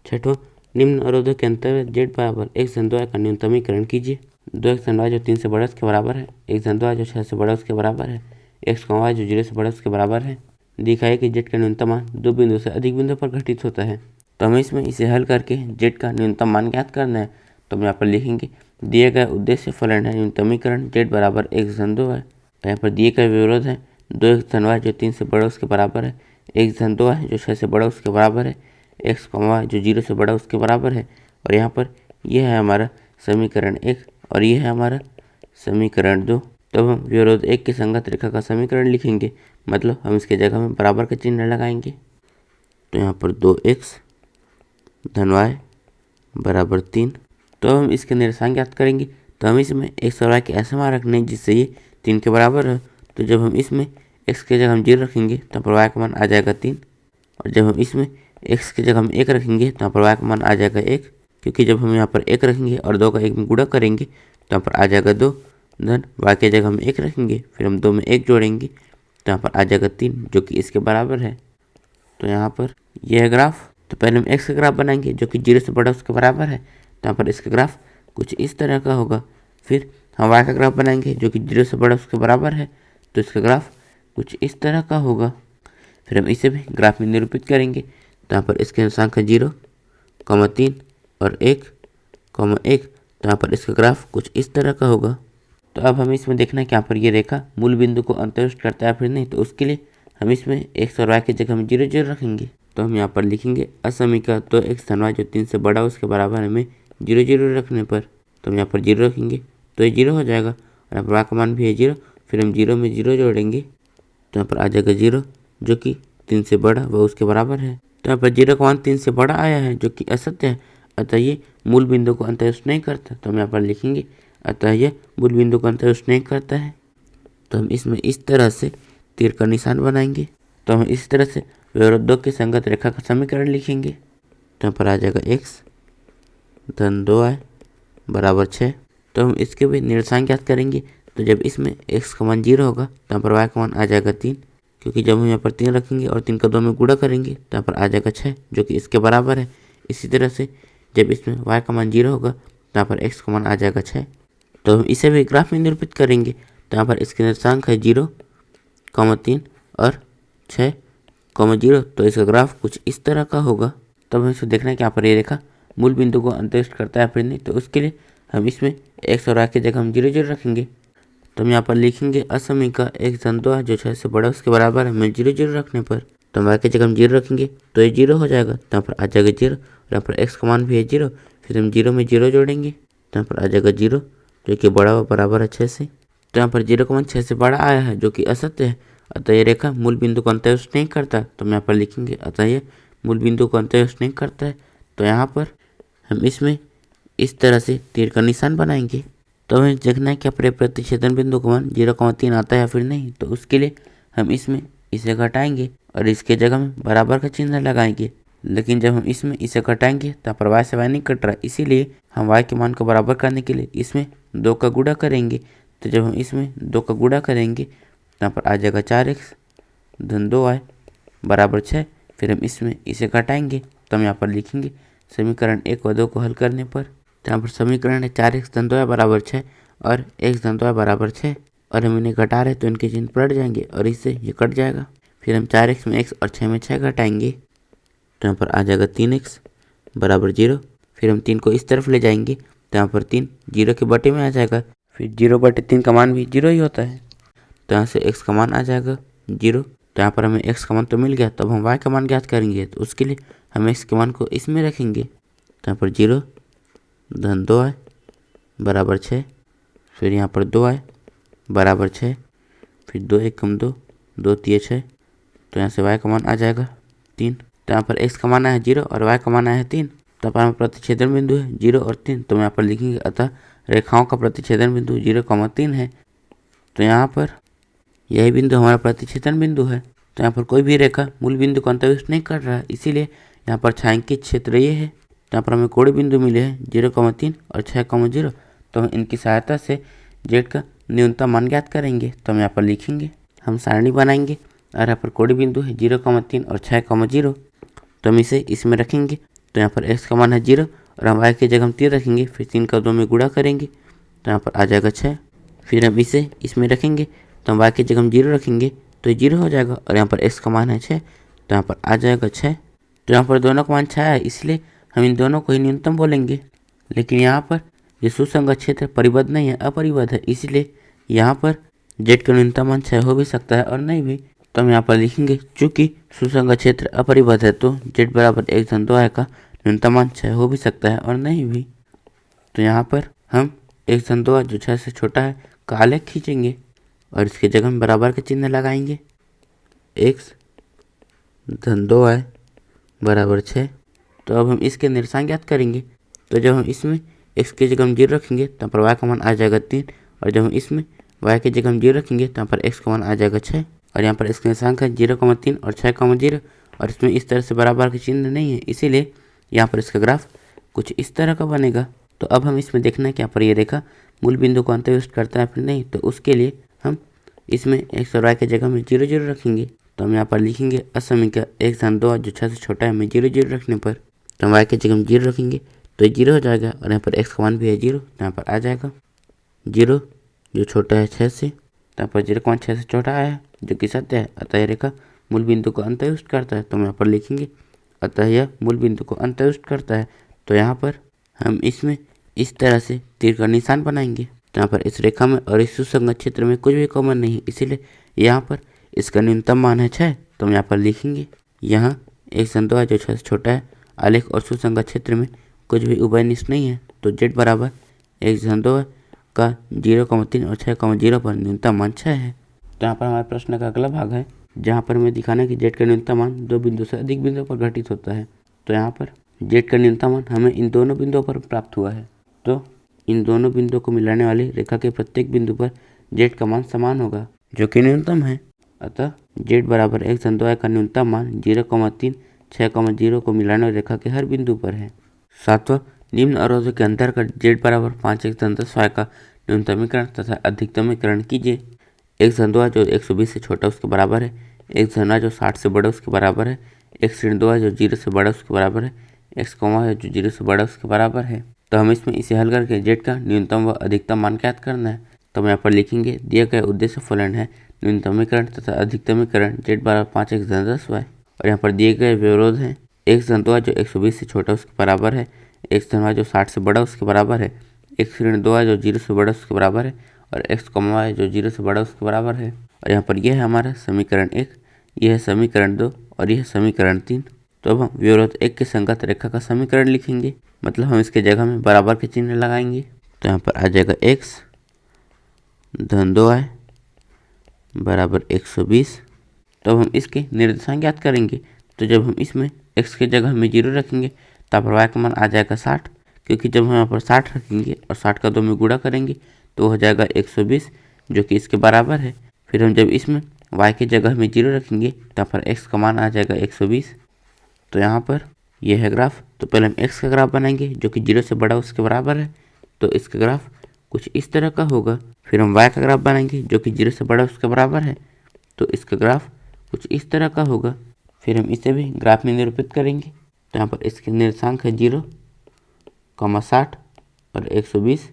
छठवां, निम्न अवरोधक के अंतर्गत z बराबर x धन 2y का न्यूनतमीकरण कीजिए। 2x धन y जो 3 से बड़ा उसके बराबर है, x धन 2y जो 6 से बड़ा उसके बराबर है, x y जो 0 से बड़ा उसके बराबर है। दिखाइए कि z का न्यूनतम मान दो बिंदु से अधिक बिंदु पर घटित होता है। तो हमें इसमें इसे हल करके z का न्यूनतम मान ज्ञात करना है। तो हम यहाँ पर लिखेंगे दिए गए उद्देश्य फलन है न्यूनतमीकरण z बराबर x धन 2y। यहाँ पर दिए गए विरोध है 2x धन y जो 3 से बड़ा उसके बराबर है, x धन 2y जो 6 से बड़ा उसके बराबर है, x y जो 0 से बड़ा उसके बराबर है। और यहाँ पर यह है हमारा समीकरण 1 और यह है हमारा समीकरण 2। तब हम विरोध 1 की संगत रेखा का समीकरण लिखेंगे, मतलब हम इसके जगह में बराबर का चिन्ह लगाएंगे। तो यहाँ पर 2x धन y बराबर 3। तो हम इसके निरसान ज्ञात करेंगे। तो हम इसमें x और y के ऐसे मान रखने जिससे ये 3 के बराबर है। तो जब हम इसमें x के जगह हम 0 रखेंगे तो यहाँ पर y का मान आ जाएगा 3। और जब हम इसमें x की जगह हम 1 रखेंगे तो यहाँ पर y का मान आ जाएगा 1, क्योंकि जब हम यहाँ पर 1 रखेंगे और 2 का 1 में गुणा करेंगे तो यहाँ पर आ जाएगा 2। धन y की जगह हम 1 रखेंगे, फिर हम 2 में 1 जोड़ेंगे तो यहाँ पर आ जाएगा 3, जो कि इसके बराबर है। तो यहाँ पर यह है ग्राफ। तो पहले हम x का ग्राफ बनाएंगे जो कि 0 से बड़ा उसके बराबर है। तो यहाँ पर इसका ग्राफ कुछ इस तरह का होगा। फिर हम y का ग्राफ बनाएंगे जो कि 0 से बड़ा उसके बराबर है, तो इसका ग्राफ कुछ इस तरह का होगा। फिर हम इसे भी ग्राफ में निरूपित करेंगे। तो यहाँ पर इसके अनुसार है 0, 3 और 1, 1। तो यहाँ पर इसका ग्राफ कुछ इस तरह का होगा। तो अब हमें इसमें देखना है कि यहाँ पर ये रेखा मूल बिंदु को अंतरिष्ट करता है फिर नहीं। तो उसके लिए हम इसमें x और y की जगह हम 0 0 रखेंगे। तो हम यहाँ पर लिखेंगे असमीका तो x धन y जो 3 से बड़ा उसके बराबर हमें 0 0 रखने पर। तो हम यहाँ पर 0 रखेंगे तो ये 0 हो जाएगा और यहाँ पर y का मान भी है 0। फिर हम 0 में 0 जोड़ेंगे तो यहाँ पर आ जाएगा 0, जो कि 3 से बड़ा व उसके बराबर है। तो यहाँ पर 0 का मान 3 से बड़ा आया है, जो कि असत्य है, अतः ये मूल बिंदु को अंतरिष्ट नहीं करता। तो हम यहाँ पर लिखेंगे अतः यह मूल बिंदु को अंतरिष्ट नहीं करता है। तो हम इसमें इस तरह से तीर का निशान बनाएंगे। तो हम इस तरह से विरोध 2 की संगत रेखा का समीकरण लिखेंगे। तो यहाँ पर आ जाएगा x धन 2y बराबर 6। तो हम इसके भी निरसान ज्ञात करेंगे। तो जब इसमें x का मान 0 होगा तो यहाँ पर y का मान आ जाएगा 3, क्योंकि जब हम यहाँ पर 3 रखेंगे और 3 का 2 में गुणा करेंगे तो यहाँ पर आ जाएगा 6, जो कि इसके बराबर है। इसी तरह से जब इसमें y का मान 0 होगा तो यहाँ पर x का मान आ जाएगा 6। तो हम इसे भी ग्राफ में निरूपित करेंगे। तो यहाँ पर इसके निर्देशांक है 0, 3 और 6, 0। तो इसका ग्राफ कुछ इस तरह का होगा। तब हमें इसको देखना है कि यहाँ पर ये रेखा मूल बिंदु को अंतरिष्ट करता है फिर नहीं। तो उसके लिए हम इसमें x और y की जगह हम 0 0 रखेंगे। तो हम यहाँ पर लिखेंगे असमीका x धन 2 जो 6 से बड़ा उसके बराबर है हमें 0 0 रखने पर। तो हम y की जगह हम 0 रखेंगे तो ये 0 हो जाएगा। तो यहाँ पर आ जाएगा 0 और यहाँ पर x का मान भी है 0। फिर हम 0 में 0 जोड़ेंगे तो यहाँ पर आ जाएगा 0, जो कि बड़ा व बराबर है 6 से। तो यहाँ पर 0 का मान 6 से बड़ा आया है, जो कि असत्य है, अतः ये रेखा मूल बिंदु को अंतरिष्ट नहीं करता। तो हम यहाँ पर लिखेंगे अतः ये मूल बिंदु को अंतरिष्ट नहीं करता है। तो यहाँ पर हम इसमें इस तरह से तीर का निशान बनाएंगे। तो हमें देखना है कि अपने प्रतिच्छेदन बिंदु का मान 0,3 आता है या फिर नहीं। तो उसके लिए हम इसमें इसे घटाएंगे और इसके जगह में बराबर का चिन्ह लगाएंगे। लेकिन जब हम इसमें इसे घटाएंगे तो पर y से y नहीं कट रहा, इसीलिए हम y के मान को बराबर करने के लिए इसमें 2 का गुणा करेंगे। तो जब हम इसमें 2 का गुणा करेंगे तो यहाँ पर आ जाएगा 4x धन 2y बराबर 6। फिर हम इसमें इसे घटाएंगे तो हम यहाँ पर लिखेंगे समीकरण 1 व 2 को हल करने पर। तो यहाँ पर समीकरण है 4x धन 2y बराबर 6 और x धन 2y बराबर 6, और हम इन्हें घटा रहे तो इनके चिन्ह पलट जाएंगे और इससे ये कट जाएगा। फिर हम 4x में x और 6 में 6 घटाएंगे तो यहाँ पर आ जाएगा 3x बराबर 0। फिर हम 3 को इस तरफ ले जाएंगे तो यहाँ पर 3 0 के बटे में आ जाएगा। फिर 0/3 का मान भी 0 ही होता है। तो यहाँ से x का मान आ जाएगा 0। तो यहाँ पर हमें x का मान तो मिल गया। तब हम y का मान ज्ञात करेंगे। तो उसके लिए हम x के मान को इसमें रखेंगे। तो यहाँ पर 0 धन 2y बराबर 6। फिर यहाँ पर 2y बराबर 6। फिर 2 1 कम 2, 2 3 6। तो यहाँ से y का मान आ जाएगा 3। तो यहाँ पर x का मान है 0 और y का मान है 3। तो पर हमें प्रतिच्छेदन बिंदु है 0 और 3। तो हम यहाँ पर लिखेंगे अतः रेखाओं का प्रतिच्छेदन बिंदु 0,3 है। तो यहाँ पर यही बिंदु हमारा प्रतिच्छेदन बिंदु है। तो यहाँ पर कोई भी रेखा मूल बिंदु को अंतर्विष्ट नहीं कर रहा है, इसीलिए यहाँ पर छायांकित क्षेत्र ये है। तो यहाँ पर हमें कोई बिंदु मिले हैं 0,3 और 6,0। तो हम इनकी सहायता से z का न्यूनतम मान ज्ञात करेंगे। तो हम यहाँ पर लिखेंगे, हम सारणी बनाएंगे और यहाँ पर कोई बिंदु है 0,3 और 6,0। तो हम इसे इसमें रखेंगे तो यहाँ पर x का मान है 0 और हम y की जगह हम 3 रखेंगे, फिर 3 का 2 में गुणा करेंगे तो यहाँ पर आ जाएगा 6। फिर हम इसे इसमें रखेंगे तो हम y की जगह हम 0 रखेंगे तो 0 हो जाएगा और यहाँ पर x का मान है 6 तो यहाँ पर आ जाएगा 6। तो यहाँ पर दोनों का मान 6 है, इसलिए हम इन दोनों को ही न्यूनतम बोलेंगे। लेकिन यहाँ पर ये सुसंगत क्षेत्र परिबद्ध नहीं है, अपरिबद्ध है, इसलिए यहाँ पर z का न्यूनतम मान 6 हो भी सकता है और नहीं भी। तो हम यहाँ पर लिखेंगे चूंकि सुसंगत क्षेत्र अपरिबद्ध है तो z बराबर 1/2 का न्यूनतम मान 6 हो भी सकता है और नहीं भी। तो यहाँ पर हम 1/2 जो 6 से छोटा है का आलेख खींचेंगे और इसके जगह हम बराबर के चिन्ह लगाएंगे। x/2 बराबर 6। तो अब हम इसके निरसांक ज्ञात करेंगे। तो जब हम इसमें x की जगह हम 0 रखेंगे तो यहाँ पर y का मान आ जाएगा 3 और जब हम इसमें y की जगह हम 0 रखेंगे तो यहाँ पर x का मान आ जाएगा 6 और यहाँ पर इसके निरसांक है 0,3 और 6,0 और इसमें इस तरह से बराबर के चिन्ह नहीं है, इसीलिए यहाँ पर इसका ग्राफ कुछ इस तरह का बनेगा। तो अब हम इसमें देखना है कि यहाँ पर ये रेखा मूल बिंदु को अंतर्युक्त करता है फिर नहीं, तो उसके लिए हम इसमें x और y की जगह में 0,0 रखेंगे। तो हम यहाँ पर लिखेंगे असमीका 1/2 जो 6 से छोटा है में 0,0 रखने पर तो हम y की जगह में 0 रखेंगे तो ये 0 हो जाएगा और यहाँ पर x का मान भी है 0 तो यहाँ पर आ जाएगा 0 जो छोटा है 6 से, तो यहाँ पर 0 का मान 6 से छोटा आया जो कि सत्य है, अतः यह रेखा मूल बिंदु को अंतर्युक्त करता है। तो हम यहाँ पर लिखेंगे अतः यह मूल बिंदु को अंतर्युक्त करता है। तो यहाँ पर हम इसमें इस तरह से तीर का निशान बनाएंगे। तो यहाँ पर इस रेखा में और इस सुसंगत क्षेत्र में कुछ भी कॉमन नहीं है, इसीलिए यहाँ पर इसका न्यूनतम मान है 6। तो हम यहाँ पर लिखेंगे यहाँ 1/2 जो 6 से छोटा है, आलेख और सुसंगत क्षेत्र में कुछ भी उभयनिष्ठ नहीं है, तो z बराबर 1/2 का 0,3 और 6,0 पर न्यूनतम मान 6 है। तो यहाँ पर हमारे प्रश्न का अगला भाग है जहाँ पर हमें दिखाना है कि z का न्यूनतम मान 2 बिंदु से अधिक बिंदुओं पर घटित होता है। तो यहाँ पर z का न्यूनतम मान हमें इन दोनों बिंदुओं पर प्राप्त हुआ है। तो इन दोनों बिंदुओं को मिलाने वाली रेखा के प्रत्येक बिंदु पर z का मान समान होगा जो कि न्यूनतम है। अतः z बराबर 1/2 का न्यूनतम मान 0,3 6,0 को मिलाने वाली रेखा के हर बिंदु पर है। 7वां, निम्न अवरोधों के अंतर कर z बराबर 5 का न्यूनतमीकरण तथा अधिकतमीकरण कीजिए। 1/2 जो 120 से छोटा उसके बराबर है, 1/2 जो 60 से बड़ा उसके बराबर है, 1/2 जो 0 से बड़ा उसके बराबर है, x, जो 0 से बड़ा उसके बराबर है। तो हम इसमें इसे हल करके z का न्यूनतम व अधिकतम मान ज्ञात करना है। तो हम यहाँ पर लिखेंगे दिए गए उद्देश्य फलन है न्यूनतमीकरण तथा अधिकतमीकरण z बराबर 5 और यहाँ पर दिए गए विरोध हैं 1/2 जो 120 से छोटा उसके बराबर है, 1/2 जो 60 से बड़ा उसके बराबर है, 1/2 जो 0 से बड़ा उसके बराबर है और x, जो 0 से बड़ा उसके बराबर है। और यहाँ पर यह है हमारा समीकरण 1, यह है समीकरण 2 और यह है समीकरण 3। तो अब हम विरोध 1 के संगत रेखा का समीकरण लिखेंगे, मतलब हम इसके जगह में बराबर के चिन्ह लगाएंगे। तो यहाँ पर आ जाएगा x/2 बराबर 120। तो अब हम इसके निर्देशांक ज्ञात करेंगे। तो जब हम इसमें x की जगह में 0 रखेंगे तो यहाँ पर y का मान आ जाएगा 60, क्योंकि जब हम यहाँ पर 60 रखेंगे और 60 का 2 में गुणा करेंगे तो हो जाएगा 120 जो कि इसके बराबर है। फिर हम जब इसमें y की जगह में 0 रखेंगे तो यहाँ पर x का मान आ जाएगा 120। तो यहाँ पर यह है ग्राफ। तो पहले हम x का ग्राफ बनाएंगे जो कि 0 से बड़ा उसके बराबर है, तो इसका ग्राफ कुछ इस तरह का होगा। फिर हम y का ग्राफ बनाएंगे जो कि 0 से बड़ा उसके बराबर है, तो इसका ग्राफ कुछ इस तरह का होगा। फिर हम इसे भी ग्राफ में निरूपित करेंगे। तो यहाँ पर इसके निर्देशांक है 0, 60 और 120,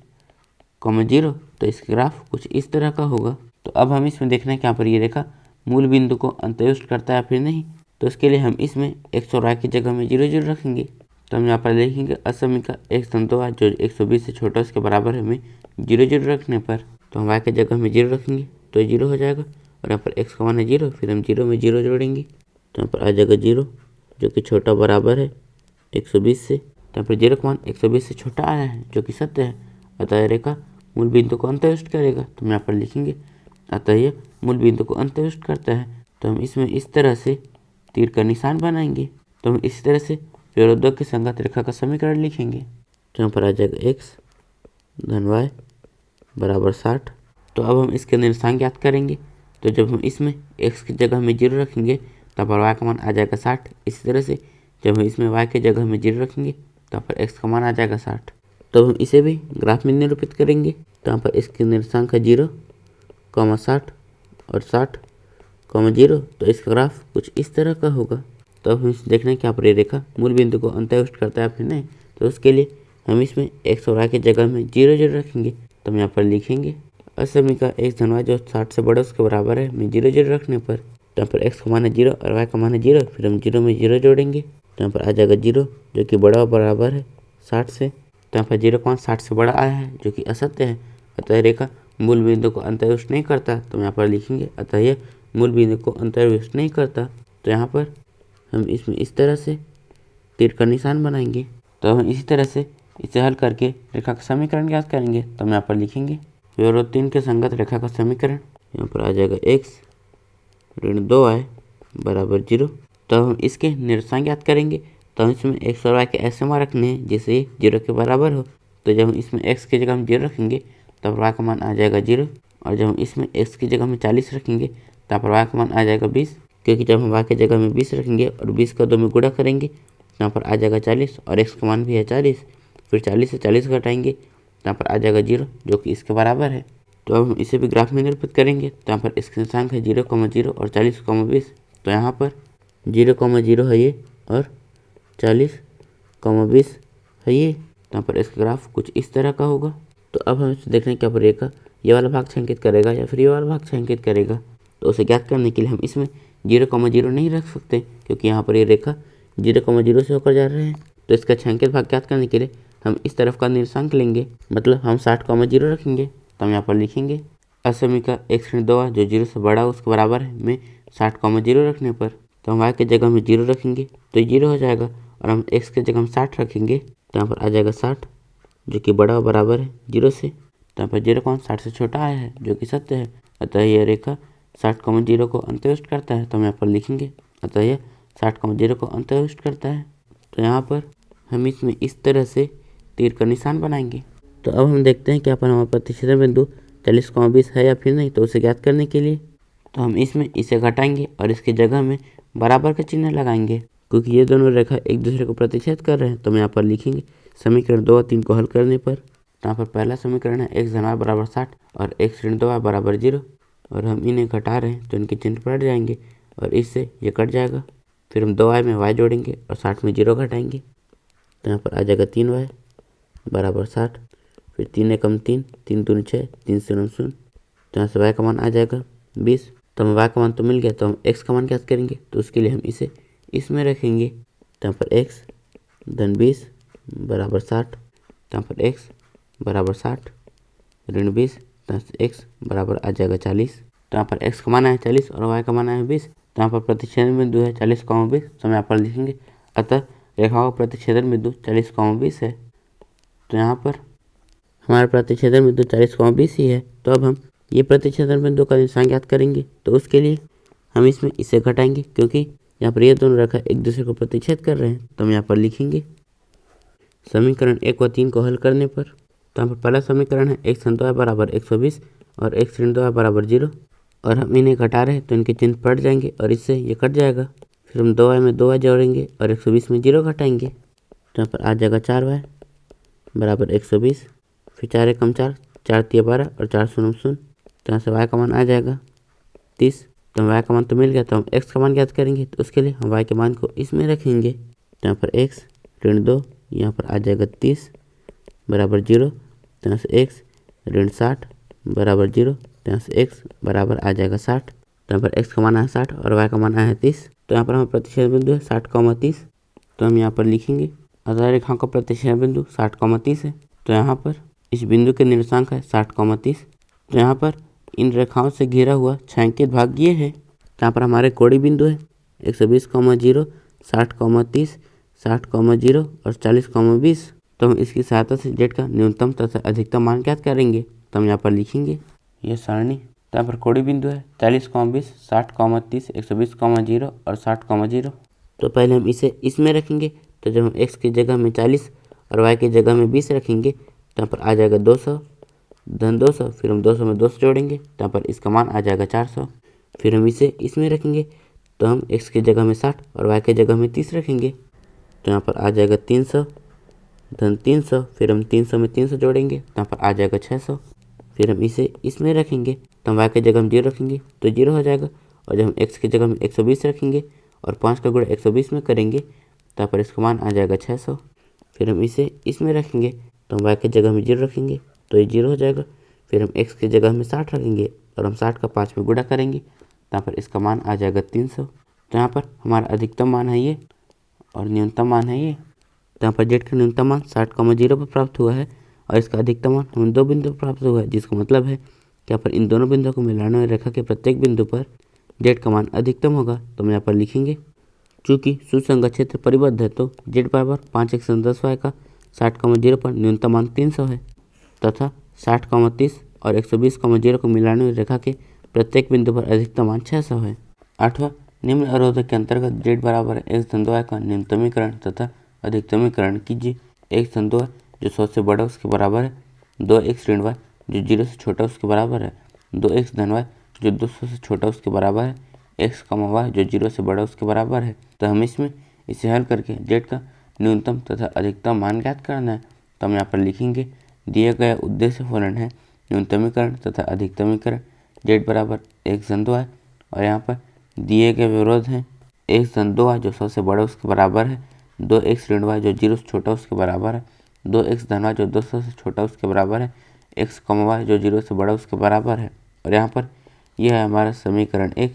0, तो इसका ग्राफ कुछ इस तरह का होगा। तो अब हम इसमें देखना है कि यहाँ पर ये रेखा मूल बिंदु को अंतर्युक्त करता है फिर नहीं, तो इसके लिए हम इसमें x और y की जगह में 0,0 रखेंगे। तो हम यहाँ पर लिखेंगे असमीका 1/2 जो 120 से छोटा उसके बराबर है में 0,0 रखने पर। तो हम y की जगह में 0 रखेंगे तो ये 0 हो जाएगा और यहाँ पर x का मान है 0, फिर हम 0 में 0 जोड़ेंगे तो यहाँ पर आ जाएगा 0 जो कि छोटा बराबर है 120 से। तो यहाँ पर 0 का मान 120 से छोटा आया है जो कि सत्य है, अतः यह रेखा मूल बिंदु को अंतर्युक्त करेगा। तो हम यहाँ पर लिखेंगे अतः यह मूल बिंदु को अंतर्युक्त करता है। तो हम इसमें इस तरह से तीर का निशान बनाएंगे। तो हम इस तरह से विरोधक की संगत रेखा का समीकरण लिखेंगे। तो यहाँ पर आ जाएगा x/y बराबर 60। तो अब हम इसके निर्देशांक ज्ञात करेंगे। तो जब हम इसमें x की जगह में 0 रखेंगे तब पर y का मान आ जाएगा 60। इसी तरह से जब हम इसमें y की जगह में 0 रखेंगे तब पर x का मान आ जाएगा 60। तो हम इसे भी ग्राफ में निरूपित करेंगे। तो यहाँ पर इसके निर्देशांक है 0, 60 और 60, 0, तो इसका ग्राफ कुछ इस तरह का होगा। तो अब हम देखना है कि यहाँ पर ये रेखा मूल बिंदु को अंतर्युष्ट करता है फिर नहीं। तो उसके लिए हम इसमें x और y की जगह में 0 0 रखेंगे। तो हम यहाँ पर लिखेंगे असमीका x धन y जो 60 से बड़ा उसके बराबर है में 0 0 रखने पर, तो यहाँ पर x का मान है 0 और y का मान है 0। फिर हम 0 में 0 जोड़ेंगे तो यहाँ पर आ जाएगा 0 जो कि बड़ा और बराबर है 60 से। तो यहाँ पर 0 का मान 60 से बड़ा आया है जो कि असत्य है, अतः रेखा मूल बिंदु को अंतर्युष्ट नहीं करता। तो यहाँ पर लिखेंगे अतः यह मूल बिंदु को अंतर्युष्ट नहीं करता। तो यहाँ पर हम इसमें इस तरह से तीर का निशान बनाएंगे। तो हम इसी तरह से इसे हल करके रेखा का समीकरण ज्ञात करेंगे। तो हम यहाँ पर लिखेंगे विवरण 3 के संगत रेखा का समीकरण। यहाँ पर आ जाएगा x ऋण 2y बराबर 0। तो हम इसके निरसान ज्ञात करेंगे। तो हम इसमें x और y के ऐसे मान रखने हैं जिससे ये 0 के बराबर हो। तो जब हम इसमें x की जगह हम 0 रखेंगे तब y का मान आ जाएगा 0, और जब हम इसमें x की जगह में 40 रखेंगे तब y का मान आ जाएगा 20, क्योंकि जब हम y की जगह में 20 रखेंगे और 20 का 2 में गुणा करेंगे तो यहाँ पर आ जाएगा 40 और x का मान भी है 40। फिर 40 से 40 घटाएंगे तो यहाँ पर आ जाएगा 0 जो कि इसके बराबर है। तो अब हम इसे भी ग्राफ में निरूपित करेंगे। तो यहाँ पर इसके निशांक है 0, 0 और 40, 20। तो यहाँ पर 0, 0 है ये और 40, 20 है ये। तो यहाँ पर इसका ग्राफ कुछ इस तरह का होगा। तो अब हम इसे देखने क्या पर रेखा ये वाला भाग छायांकित करेगा या फिर ये वाला भाग छायांकित करेगा। तो उसे ज्ञात करने के लिए हम इसमें 0, 0 नहीं रख सकते, क्योंकि यहाँ पर ये रेखा 0, 0 से होकर जा रहे हैं। तो इसका छायांकित भाग ज्ञात करने के लिए हम इस तरफ का निर्देशांक लेंगे, मतलब हम 60, 0 रखेंगे। तो हम यहाँ पर लिखेंगे असमीका x ऋण 2y जो 0 से बड़ा उसके बराबर है में 60, 0 रखने पर, तो हम y की जगह में 0 रखेंगे तो 0 हो जाएगा, और हम x की जगह में 60 रखेंगे तो यहाँ पर आ जाएगा 60 जो कि बड़ा और बराबर है 0 से। तो यहाँ पर 0 का मान 60 से छोटा आया है जो कि सत्य है, अतः यह रेखा 60, 0 को अंतर्युष्ट करता है। तो हम यहाँ पर लिखेंगे अतः यह 60, 0 को अंतर्युष्ट करता है। तो यहाँ पर हम इसमें इस तरह से तीर का निशान बनाएंगे। तो अब हम देखते हैं कि यहाँ पर हमारा प्रतिच्छेदन बिंदु 40, 20 है या फिर नहीं। तो उसे ज्ञात करने के लिए तो हम इसमें इसे घटाएंगे और इसकी जगह में बराबर का चिन्ह लगाएंगे, क्योंकि ये दोनों रेखा एक दूसरे को प्रतिच्छेद कर रहे हैं। तो हम यहाँ पर लिखेंगे समीकरण 2 और 3 को हल करने पर, तो यहाँ पर पहला समीकरण है x धन y बराबर 60 और x ऋण 2y बराबर 0, और हम इन्हें घटा रहे हैं तो इनके चिन्ह पलट जाएंगे और इससे ये कट जाएगा। फिर हम 2y में y जोड़ेंगे और 60 में 0 घटाएंगे तो यहाँ पर आ जाएगा 3y बराबर 60। फिर 3 एकम 3, 3 दूनी 6, 3 से 9 शून्य। तो यहाँ से y का मान आ जाएगा 20। तो हमें y का मान तो मिल गया, तो हम x का मान ज्ञात करेंगे। तो उसके लिए हम इसे इसमें रखेंगे। तो यहाँ पर x धन 20 बराबर 60। तो यहाँ पर x बराबर 60 ऋण 20, तो यहाँ से x बराबर आ जाएगा 40। तो यहाँ पर x का मान है 40 और y का मान है 20। तो यहाँ पर प्रतिच्छेदन बिंदु है 40, 20। तो हम यहाँ पर लिखेंगे अतः रेखाओं का प्रतिच्छेदन बिंदु 40, 20 है। तो यहाँ पर हमारा प्रतिच्छेदन बिंदु 40, 20 ही है। तो अब हम ये प्रतिच्छेदन बिंदु का निशान ज्ञात करेंगे। तो उसके लिए हम इसमें इसे घटाएंगे, क्योंकि यहाँ पर ये दोनों रेखा एक दूसरे को प्रतिच्छेद कर रहे हैं। तो हम यहाँ पर लिखेंगे समीकरण 1 व 3 को हल करने पर, तो यहाँ पर पहला समीकरण है x धन 2y बराबर 120 और x ऋण 2y बराबर 0, और हम इन्हें घटा रहे हैं तो इनके चिन्ह पलट जाएंगे और इससे ये कट जाएगा। फिर हम 2y में 2y जोड़ेंगे और 120 में 0 घटाएंगे तो यहाँ पर आ जाएगा 4y बराबर 120। फिर 4 एकम 4, 4 तिया 12 और 4 शून्य शून्य। तो यहाँ से y का मान आ जाएगा 30। तो हम y का मान तो मिल गया, तो हम x का मान ज्ञात करेंगे। तो उसके लिए हम y के मान को इसमें रखेंगे। तो यहाँ पर x ऋण 2 यहाँ पर आ जाएगा 30 बराबर 0। तो यहाँ से x ऋण 60 बराबर 0। तो यहाँ से x बराबर आ जाएगा 60। तो यहाँ पर x का मान है 60 और y का मान है 30। तो यहाँ पर हमारा प्रतिच्छेद बिंदु है 60, 30। तो हम यहाँ पर लिखेंगे अतः रेखाओं का प्रतिच्छेद बिंदु 60, 30 है। तो यहाँ पर इस बिंदु के निर्देशांक है 60, 30। तो यहाँ पर इन रेखाओं से घिरा हुआ छायांकित भाग ये है। तो यहाँ पर हमारे कोणीय बिंदु है 120, 0, 60, 30, 60, 0 और 40, 20। तो हम इसकी सहायता से z का न्यूनतम तथा अधिकतम मान ज्ञात करेंगे। तो हम यहाँ पर लिखेंगे ये सारणी। तो यहाँ पर कोणीय बिंदु है 40, 20, 60, 30, 120, 0 और 60, 0। तो पहले हम इसे इसमें रखेंगे। तो जब हम x की जगह में 40 और y की जगह में 20 रखेंगे तो यहाँ पर आ जाएगा 200 धन 200। फिर हम 200 में 200 जोड़ेंगे तो यहाँ पर इसका मान आ जाएगा 400। फिर हम इसे इसमें रखेंगे। तो हम x की जगह में 60 और y की जगह में 30 रखेंगे तो यहाँ पर आ जाएगा 300 धन 300। फिर हम 300 में 300 जोड़ेंगे तो यहाँ पर आ जाएगा 600। फिर हम इसे इसमें रखेंगे। तो हम y की जगह में 0 रखेंगे तो 0 हो जाएगा, और जब हम x की जगह में 120 रखेंगे और 5 का गुणा 120 में करेंगे तो यहाँ पर इसका मान आ जाएगा 600। फिर हम इसे इसमें रखेंगे तो हम y की जगह में 0 रखेंगे तो ये 0 हो जाएगा। फिर हम x की जगह में 60 रखेंगे और हम 60 का 5 में गुणा करेंगे तो यहाँ पर इसका मान आ जाएगा 300। तो यहाँ पर हमारा अधिकतम मान है ये और न्यूनतम मान है ये। तो यहाँ पर जेड का न्यूनतम मान 60,0 पर प्राप्त हुआ है और इसका अधिकतम मान हमें 2 बिंदु पर प्राप्त हुआ है, जिसका मतलब है कि यहाँ पर इन दोनों बिंदुओं को मिलाने वाली रेखा के प्रत्येक बिंदु पर जेड का मान अधिकतम होगा। तो हम यहाँ पर लिखेंगे चूँकि सुसंगत क्षेत्र परिबद्ध है तो जेड बराबर 5x10y का 60,0 पर न्यूनतम मान 300 है तथा 60,30 और 120,0 को मिलाने वाली रेखा के प्रत्येक बिंदु पर अधिकतम मान 600 है। 8वां, निम्न अवरोधक के अंतर्गत जेड बराबर x(y) का न्यूनतमीकरण तथा अधिकतमीकरण कीजिए। x(y) जो 100 से बड़ा उसके बराबर है, 2x ऋण y जो 0 से छोटा उसके बराबर है, 2x धन y जो 200 से छोटा उसके बराबर है, x, y जो 0 से बड़ा उसके बराबर है। तो हम इसमें इसे हल करके जेड का न्यूनतम तथा अधिकतम मान ज्ञात करना है। तो हम यहाँ पर लिखेंगे दिया गया उद्देश्य फलन है न्यूनतमीकरण तथा अधिकतमीकरण जेड बराबर x(y) और यहाँ पर दिए गए विरोध हैं x(2y) जो 100 से बड़ा उसके बराबर है, 2x ऋण y जो 0 से छोटा उसके बराबर है, 2x धन y जो 200 से छोटा उसके बराबर है, x, y जो 0 से बड़ा उसके बराबर है। और यहाँ पर यह है हमारा समीकरण 1,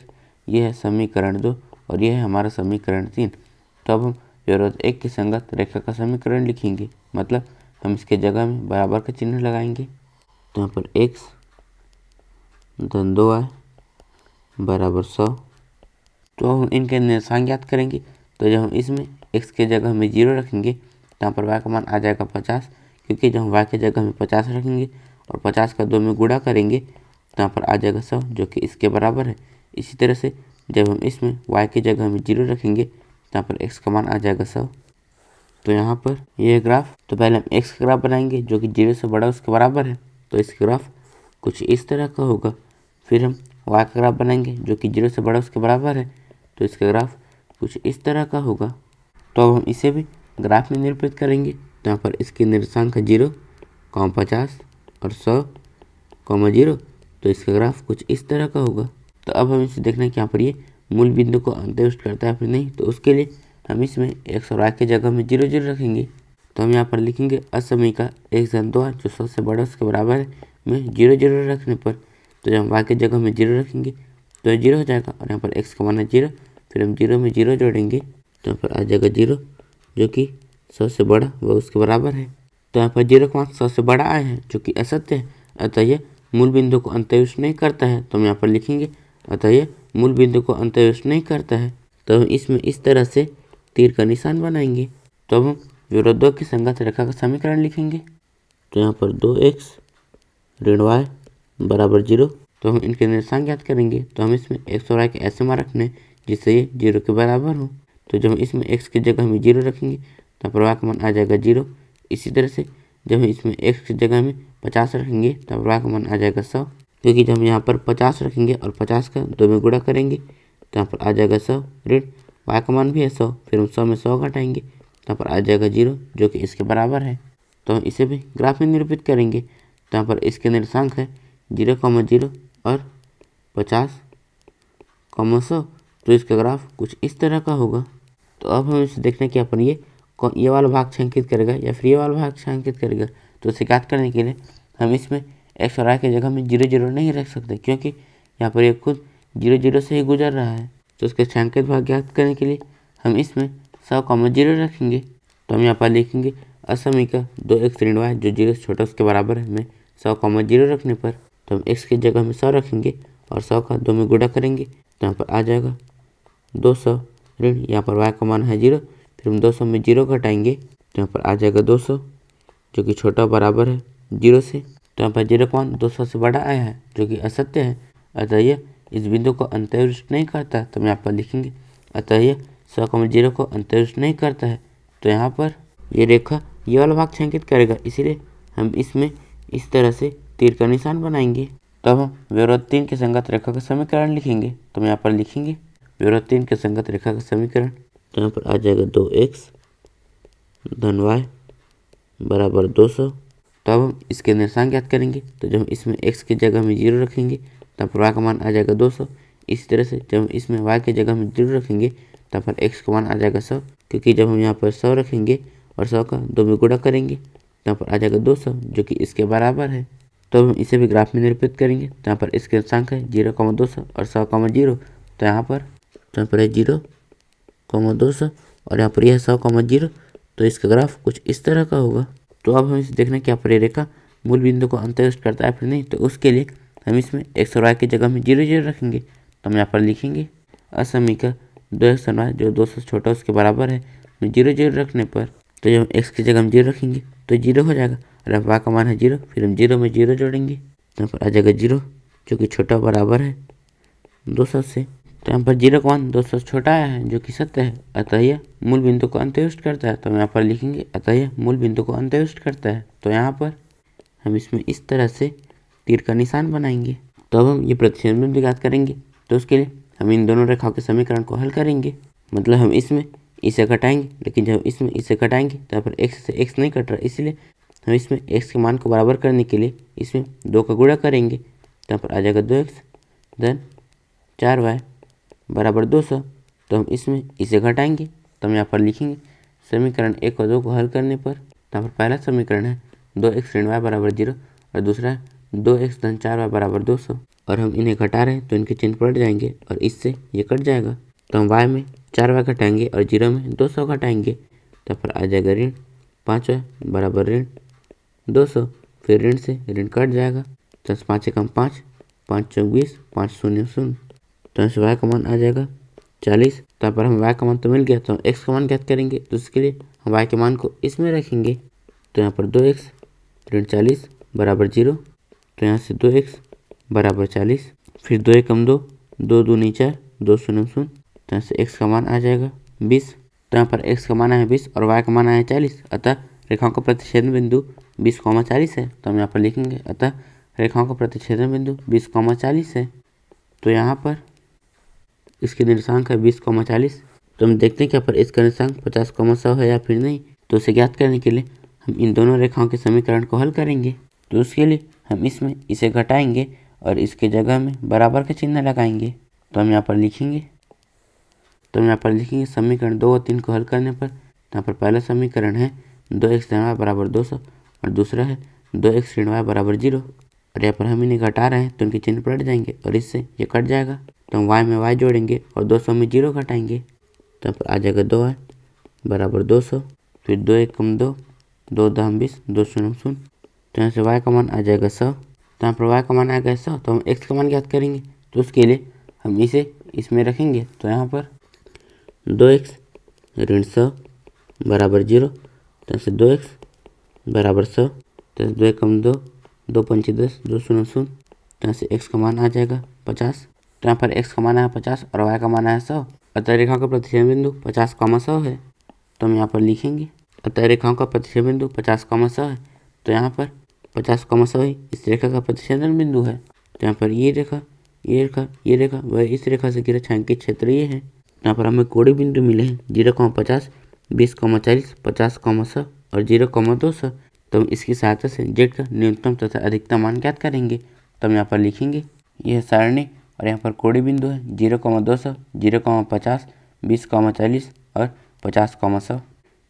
यह है समीकरण 2 और यह है हमारा समीकरण 3। तो अब हम विरोध 1 की संगत रेखा का समीकरण लिखेंगे, मतलब हम इसके जगह में बराबर का चिन्ह लगाएंगे। तो यहाँ पर x धन 2y बराबर 100। तो हम इनके निरसांक ज्ञात करेंगे। तो जब हम इसमें x के जगह में 0 रखेंगे तो यहाँ पर y का मान आ जाएगा 50, क्योंकि जब हम y के जगह में 50 रखेंगे और 50 का 2 में गुणा करेंगे तो यहाँ पर आ जाएगा 100 जो कि इसके बराबर है। इसी तरह से जब हम इसमें y की जगह में 0 रखेंगे तो यहाँ पर x का मान आ जाएगा 100। तो यहाँ पर यह ग्राफ, तो पहले हम x का ग्राफ बनाएंगे जो कि 0 से बड़ा उसके बराबर है, तो इसका ग्राफ कुछ इस तरह का होगा। फिर हम y का ग्राफ बनाएंगे जो कि 0 से बड़ा उसके बराबर है, तो इसका ग्राफ कुछ इस तरह का होगा। तो अब हम इसे भी ग्राफ में निरूपित करेंगे। तो यहाँ पर इसके निर्देशांक 0, 50 और 100, 0, तो इसका ग्राफ कुछ इस तरह का होगा। तो अब हम इसे देखना है कि यहाँ पर ये मूल बिंदु को अंतर्युष्ट करता है फिर नहीं, तो उसके लिए हम इसमें x और y की जगह में 0, 0 रखेंगे। तो हम यहाँ पर लिखेंगे असमीका x(2y) जो 100 से बड़ा उसके बराबर है में 0, 0 रखने पर, तो जब हम y की जगह में 0 रखेंगे तो ये 0 हो जाएगा और यहाँ पर x का मान है 0, फिर हम 0 में 0 जोड़ेंगे तो यहाँ पर आ जाएगा 0 जो कि 100 से बड़ा व उसके बराबर है। तो यहाँ पर 0 का मान 100 से बड़ा आया है जो कि असत्य है, अतः यह मूल बिंदु को अंतर्युष्ट नहीं करता है। तो हम यहाँ पर लिखेंगे अतः यह मूल बिंदु को अंतर्युष्ट नहीं करता है। तो हम इसमें इस तरह से तीर का निशान बनाएंगे। तो अब हम विरोधों की संगत रेखा का समीकरण लिखेंगे। तो यहाँ पर 2x ऋण y बराबर 0, तो हम इनके निर्देशांक ज्ञात करेंगे। तो हम इसमें x और y के ऐसे मान रखने जिससे ये 0 के बराबर हो। तो जब हम इसमें x की जगह में 0 रखेंगे तो y का मान आ जाएगा 0। इसी तरह से जब हम इसमें x की जगह में 50 रखेंगे तो y का मान आ जाएगा 100, क्योंकि जब हम यहाँ पर 50 रखेंगे और 50 का 2 में गुणा करेंगे तो यहाँ पर आ जाएगा 100 ऋण y का मान भी है 100, फिर हम 100 में 100 घटाएंगे तो यहाँ पर आ जाएगा 0 जो कि इसके बराबर है। तो हम इसे भी ग्राफ में निरूपित करेंगे। तो यहाँ पर इसके निर्देशांक है 0, 0 और 50, 100, तो इसका ग्राफ कुछ इस तरह का होगा। तो अब हम इसे देखना कि अपन ये वाला भाग छायांकित करेगा या फिर ये वाला भाग छायांकित करेगा। तो इसे ज्ञात करने के लिए हम इसमें x और y की जगह में 0, 0 नहीं रख सकते, क्योंकि यहाँ पर ये खुद 0, 0 से ही गुजर रहा है। तो इसके छायांकित भाग ज्ञात करने के लिए हम इसमें 100, 0 रखेंगे। तो हम यहाँ पर लिखेंगे असमीका 2x ऋण y जो 0 से छोटा उसके बराबर है में 100, 0 रखने पर, तो हम x की जगह में 100 रखेंगे और 100 का 2 में गुणा करेंगे तो यहाँ पर आ जाएगा 200 ऋण यहाँ पर y का मान है 0, फिर हम 200 में 0 घटाएंगे तो यहाँ पर आ जाएगा 200 जो कि छोटा बराबर है 0 से। तो यहाँ पर 0 का मान 200 से बड़ा आया है जो कि असत्य है, अतः यह इस बिंदु को अंतर्युष्ट नहीं करता। तो हम यहाँ पर लिखेंगे अतः यह 100, 0 को अंतर्युष्ट नहीं करता है। तो यहाँ पर ये रेखा ये वाला भाग छायांकित करेगा, इसीलिए हम इसमें इस तरह से तीर का निशान बनाएंगे। तब हम विरोध 3 के संगत रेखा का समीकरण लिखेंगे। तो हम यहाँ पर लिखेंगे विरोध 3 के संगत रेखा का समीकरण। तो यहाँ पर आ जाएगा 2x धन y बराबर 200। तब हम इसके निर्देशांक ज्ञात करेंगे। तो जब हम इसमें x की जगह में 0 रखेंगे तब y का मान आ जाएगा 200। इसी तरह से जब हम इसमें y की जगह में 0 रखेंगे तो यहाँ पर x का मान आ जाएगा 100, क्योंकि जब हम यहाँ पर 100 रखेंगे और 100 का 2 में गुणा करेंगे तो यहाँ पर आ जाएगा 200, जो कि इसके बराबर है। तो हम इसे भी ग्राफ में निरूपित करेंगे। तो यहाँ पर इसके निर्देशांक है 0,200 और 100,0। तो यहाँ पर है 0,200 और यहाँ पर यह 100,0। तो इसका ग्राफ कुछ इस तरह का होगा। तो अब हम इसे देखना कि यहाँ पर रेखा मूल बिंदु को अंतर्युक्त करता है फिर नहीं। तो उसके लिए हम इसमें x और y की जगह में 0,0 रखेंगे। तो हम यहाँ पर लिखेंगे असमीकरण 2x और y जो 200 से छोटा उसके बराबर है, 0,0 रखने पर तो जब x की जगह हम 0 रखेंगे तो 0 हो जाएगा और अब y का मान है 0, फिर हम 0 में 0 जोड़ेंगे तो यहाँ पर आ जाएगा 0, जो कि छोटा बराबर है 200 से। तो यहाँ पर 0 का मान 200 से छोटा आया है, जो कि सत्य है, अतः यह मूल बिंदु को अंतर्युक्त करता है। तो हम यहाँ पर लिखेंगे अतः यह मूल बिंदु को अंतर्युक्त करता है। तो यहाँ पर हम इसमें इस तरह से तीर का निशान बनाएंगे। तो अब हम ये प्रतिच्छेद बिंदु ज्ञात करेंगे। तो उसके लिए हम इन दोनों रेखाओं के समीकरण को हल करेंगे। मतलब हम इसमें इसे घटाएंगे, लेकिन जब इसमें इसे घटाएंगे तो यहाँ पर x से x नहीं कट रहा, इसलिए हम इसमें x के मान को बराबर करने के लिए इसमें 2 का गुणा करेंगे। तो यहाँ पर आ जाएगा 2x धन 4y बराबर 200। तो हम इसमें इसे घटाएंगे तो हम यहाँ पर लिखेंगे समीकरण 1 और 2 को हल करने पर। तो यहाँ पर पहला समीकरण है 2x ऋण y बराबर 0 और दूसरा है 2x धन 4y बराबर 200। और हम इन्हें घटा रहे हैं तो इनके चिन्ह पलट जाएंगे और इससे ये कट जाएगा। तो हम y में 4y घटाएंगे और 0 में 200 घटाएंगे। तो पर आ जाएगा ऋण 5y बराबर ऋण 200, फिर ऋण से ऋण कट जाएगा। 10 5 कम 5, 5 चौक 20, 5 शून्य शून्य। तो यहाँ से y का मान आ जाएगा 40। तो पर हम y का मान तो मिल गया, तो हम x का मान ज्ञात करेंगे। तो उसके लिए हम y के मान को इसमें रखेंगे। तो यहाँ पर 2x ऋण 40 बराबर 0। तो यहाँ से 2x बराबर 40, फिर 2 कम 2, 2 दूनी 4, 2 शून्य शून्य। तो यहाँ से x का मान आ जाएगा 20। तो यहाँ पर x का मान है 20 और y का मान है 40, अतः रेखाओं का प्रतिच्छेदन बिंदु 20,40 है। तो हम यहाँ पर लिखेंगे अतः रेखाओं का प्रतिच्छेदन बिंदु 20,40 है। तो यहाँ पर इसके निर्देशांक है 20,40। तो हम देखते हैं कि यहाँ पर इसका निर्देशांक 50,100 है या फिर नहीं। तो उसे ज्ञात करने के लिए हम इन दोनों रेखाओं के समीकरण को हल करेंगे। तो उसके लिए हम इसमें इसे घटाएंगे और इसके जगह में बराबर का चिन्ह लगाएंगे। तो हम यहाँ पर लिखेंगे समीकरण 2 और 3 को हल करने पर। यहाँ पर पहला समीकरण है 2x धन y बराबर 200 और दूसरा है 2x ऋण y बराबर 0। और यहाँ पर हम इन्हें घटा रहे हैं तो इनके चिन्ह पलट जाएंगे और इससे ये कट जाएगा। तो हम y में y जोड़ेंगे और 200 में 0 घटाएंगे। तो यहाँ पर आ जाएगा 2y बराबर 200, फिर 2 कम 2, 2 दाम 20, 2 शून्य शून्य। तो यहाँ से y का मान आ जाएगा 100। तो यहाँ पर y का मान आ गया 100, तो हम x का मान ज्ञात करेंगे। तो उसके लिए हम इसे इसमें रखेंगे। तो यहाँ पर 2x ऋण 100 बराबर 0। तो यहाँ से 2x बराबर 100, तो 2 कम 2, 2 पंची 10, 2 शून्य शून्य। तो यहाँ से x का मान आ जाएगा 50। तो यहाँ पर x का मान है 50 और y का मान है 100, अतः रेखा का प्रतिच्छेदन बिंदु 50,100 है। तो हम यहाँ पर लिखेंगे अतः रेखाओं का प्रतिच्छेदन बिंदु 50,100 है। तो यहाँ पर 50,100 ही इस रेखा का प्रतिच्छेदन बिंदु है। तो यहाँ पर ये रेखा वह इस रेखा से घिरा छायांकित क्षेत्र ये है। यहाँ पर हमें कोणीय बिंदु मिले हैं 0,50, 20,40, 50,100 और 0,200। तो हम इसकी सहायता से z का न्यूनतम तथा अधिकतम मान ज्ञात करेंगे। तो हम यहाँ पर लिखेंगे यह सारणी और यहाँ पर कोणीय बिंदु है 0,200, 0,50, 20,40 और 50,100।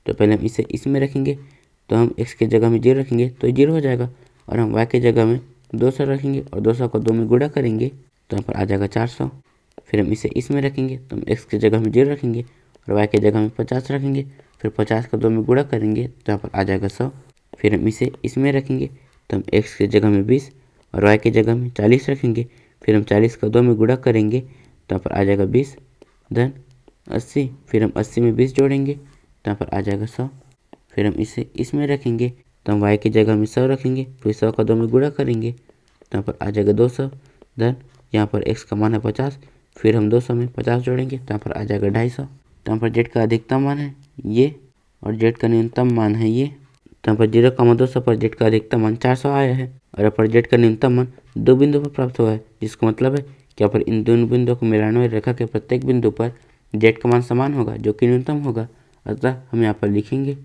तो पहले हम इसे इसमें रखेंगे। तो हम x के जगह में 0 रखेंगे तो 0 हो जाएगा और हम y के जगह में 200 रखेंगे और 200 को 2 में गुणा करेंगे तो यहाँ पर आ जाएगा 400। फिर हम इसे इसमें रखेंगे तो हम x के जगह में 0 रखेंगे और y के जगह में 50 रखेंगे, फिर 50 को 2 में गुणा करेंगे तो यहाँ पर आ जाएगा 100। फिर हम इसे इसमें रखेंगे तो हम x के जगह में 20 और y के जगह में 40 रखेंगे, फिर हम 40 को 2 में गुणा करेंगे तो यहाँ पर आ जाएगा 20 धन 80। फिर हम 80 में 20 जोड़ेंगे तो यहाँ पर आ जाएगा 100। फिर हम इसे इसमें रखेंगे तो हम y की जगह में 100 रखेंगे, फिर 100 का 2 में गुणा करेंगे तो यहाँ पर आ जाएगा 200 धन यहाँ पर x का मान है 50, फिर हम 200 में 50 जोड़ेंगे तो यहाँ पर आ जाएगा 250। तो यहाँ पर z का अधिकतम मान है ये और z का न्यूनतम मान है ये। तो यहाँ पर 0,200 पर z का अधिकतम मान 400 आया है और यहाँ पर z का न्यूनतम मान 2 बिंदु पर प्राप्त हुआ है, जिसका मतलब है कि यहाँ पर इन दोनों बिंदुओं को मिलाने वाली रेखा के प्रत्येक बिंदु पर z का मान समान होगा, जो कि न्यूनतम होगा। अतः हम यहाँ पर लिखेंगे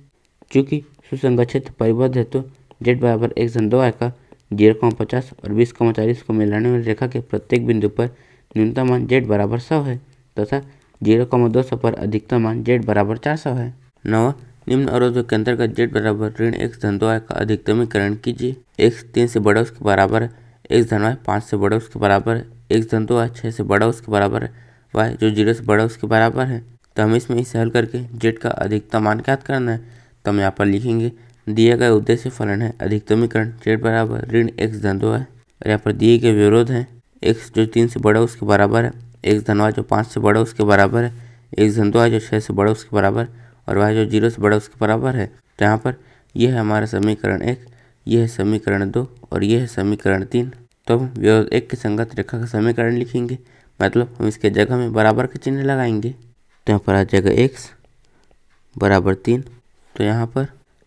चूँकि सुसंगत क्षेत्र परिबद्ध है तो z बराबर x धन 2y का 0,50 और 20,40 को मिलाने वाली रेखा के प्रत्येक बिंदु पर न्यूनतम मान z बराबर 100 है तथा 0,200 पर अधिकतम मान z बराबर 400 है। 9 निम्न अवरोधों के अंतर्गत z बराबर ऋण x धन 2y का अधिकतमीकरण कीजिए। x 3 से बड़ा उसके बराबर है, x धन y 5 से बड़ा उसके बराबर है, x धन 2y 6 से बड़ा उसके बराबर है, y जो 0 से बड़ा उसके बराबर है। तो हम इसमें इसे हल करके z का अधिकतम मान ज्ञात करना है। तो हम यहाँ पर लिखेंगे दिए गए उद्देश्य फलन है अधिकतमीकरण z बराबर ऋण x धन 2y, और यहाँ पर दिए गए विरोध हैं x जो 3 से बड़ा उसके बराबर है, x धन y जो 5 से बड़ा उसके बराबर है, x धन 2y जो 6 से बड़ा उसके बराबर और y जो 0 से बड़ा उसके बराबर है। तो यहाँ पर यह है हमारा समीकरण 1, यह है समीकरण 2 और यह है समीकरण 3। तो हम विरोध 1 की संगत रेखा का समीकरण लिखेंगे, मतलब हम इसके जगह में बराबर का चिन्ह लगाएंगे। तो यहाँ पर आ जाएगा x बराबर 3। तो यहाँ पर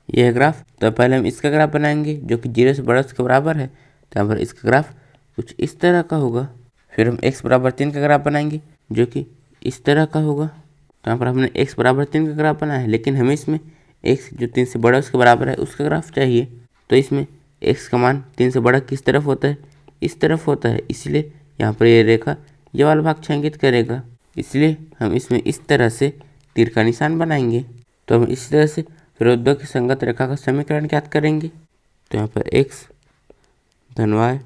यह ग्राफ, तो पहले हम इसका ग्राफ बनाएंगे जो कि 0 से बड़ा उसके बराबर है। तो यहाँ पर इसका ग्राफ कुछ इस तरह का होगा। फिर हम x बराबर 3 का ग्राफ बनाएंगे जो कि इस तरह का होगा। तो यहाँ पर हमने x बराबर 3 का ग्राफ बनाया है, लेकिन हमें इसमें x जो 3 से बड़ा उसके बराबर है उसका ग्राफ चाहिए। तो इसमें x का मान 3 से बड़ा किस तरफ होता है, इस तरफ होता है, इसलिए यहाँ पर ये रेखा ये वाला भाग छायांकित करेगा। इसलिए हम इसमें इस तरह से तीर का निशान बनाएंगे। तो हम इसी तरह से विरोधों की संगत रेखा का समीकरण ज्ञात करेंगे। तो यहाँ पर x धन y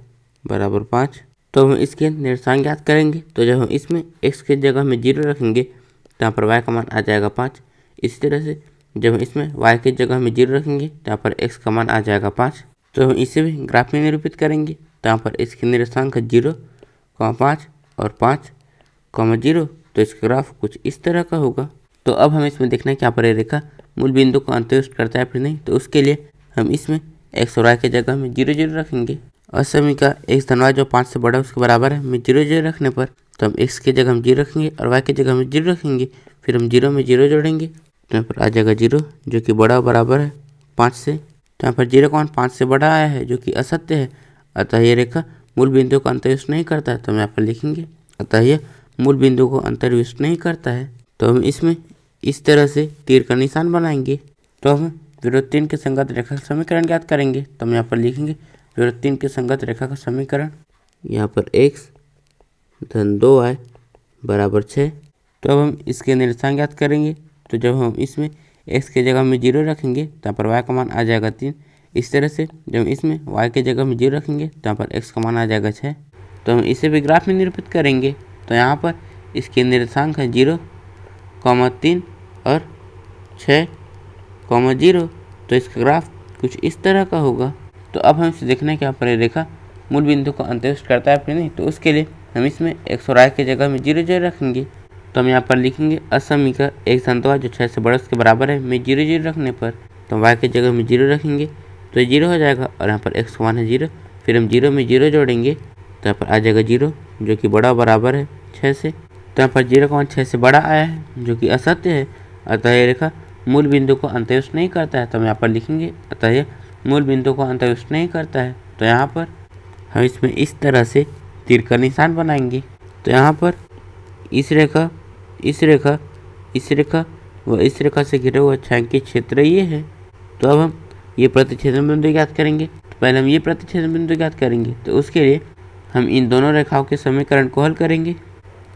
बराबर 5। तो हम इसके निर्देशांक ज्ञात करेंगे। तो जब हम इसमें x के जगह में 0 रखेंगे तो यहाँ पर y का मान आ जाएगा 5। इसी तरह से जब हम इसमें y के जगह में 0 रखेंगे तो यहाँ पर x का मान आ जाएगा 5। तो हम इसे भी ग्राफ में निरूपित करेंगे। तो यहाँ पर इसके निर्देशांक 0, 5 और 5, 0। तो इसका ग्राफ कुछ इस तरह का होगा। तो अब हमें इसमें देखना है कि यहाँ पर ये रेखा मूल बिंदु को अंतर्युक्त करता है फिर नहीं। तो उसके लिए हम इसमें x और y के जगह में 0, 0 रखेंगे। असमीका x धन y जो 5 से बड़ा उसके बराबर है में 0, 0 रखने पर तो हम x के जगह हम 0 रखेंगे और y के जगह में 0 रखेंगे। फिर हम 0 में 0 जोड़ेंगे तो यहाँ पर आ जाएगा 0 जो कि बड़ा बराबर है 5 से। तो यहाँ पर 0 का मान 5 से बड़ा आया है जो कि असत्य है, अतः ये रेखा मूल बिंदु को अंतर्युक्त नहीं करता है। तो हम यहाँ पर लिखेंगे अतः यह मूल बिंदु को अंतर्युक्त नहीं करता है। तो हम इसमें इस तरह से तीर का निशान बनाएंगे। तो हम विरोध 3 के संगत रेखा का समीकरण ज्ञात करेंगे। तो हम यहाँ पर लिखेंगे विरोध 3 के संगत रेखा का समीकरण। यहाँ पर x धन 2y बराबर 6। तो अब हम इसके निर्देशांक ज्ञात करेंगे। तो जब हम इसमें x के जगह में 0 रखेंगे तो यहाँ पर y का मान आ जाएगा 3। इस तरह से जब हम इसमें y के जगह में 0 रखेंगे तो यहाँ पर x का मान आ जाएगा 6। तो हम इसे भी ग्राफ में निरूपित करेंगे। तो यहाँ पर इसके निर्देशांक है 0, 3 और 6, 0। तो इसका ग्राफ कुछ इस तरह का होगा। तो अब हम इसे देखना है कि यहाँ पर रेखा मूल बिंदु को अंतर्युक्त करता है फिर नहीं। तो उसके लिए हम इसमें x और y के जगह में 0, 0 रखेंगे। तो हम यहाँ पर लिखेंगे असमीका x धन 2y जो 6 से बड़ा उसके बराबर है में 0, 0 रखने पर तो y के जगह में 0 रखेंगे तो ये 0 हो जाएगा और यहाँ पर x का मान है 0। फिर हम 0 में 0 जोड़ेंगे तो यहाँ पर आ जाएगा 0 जो कि बड़ा बराबर है 6 से। तो यहाँ पर 0 का मान 6 से बड़ा आया है जो कि असत्य है, अतः यह रेखा मूल बिंदु को अंतर्युक्त नहीं करता है। तो हम यहाँ पर लिखेंगे अतः यह मूल बिंदु को अंतर्युक्त नहीं करता है। तो यहाँ पर हम इसमें इस तरह से तीर का निशान बनाएंगे। तो यहाँ पर इस रेखा, इस रेखा, इस रेखा व इस रेखा से घिरा हुआ छायांकित क्षेत्र ये है। तो अब हम ये प्रतिच्छेदन बिंदु ज्ञात करेंगे। तो पहले हम ये प्रतिच्छेदन बिंदु ज्ञात करेंगे। तो उसके लिए हम इन दोनों रेखाओं के समीकरण को हल करेंगे।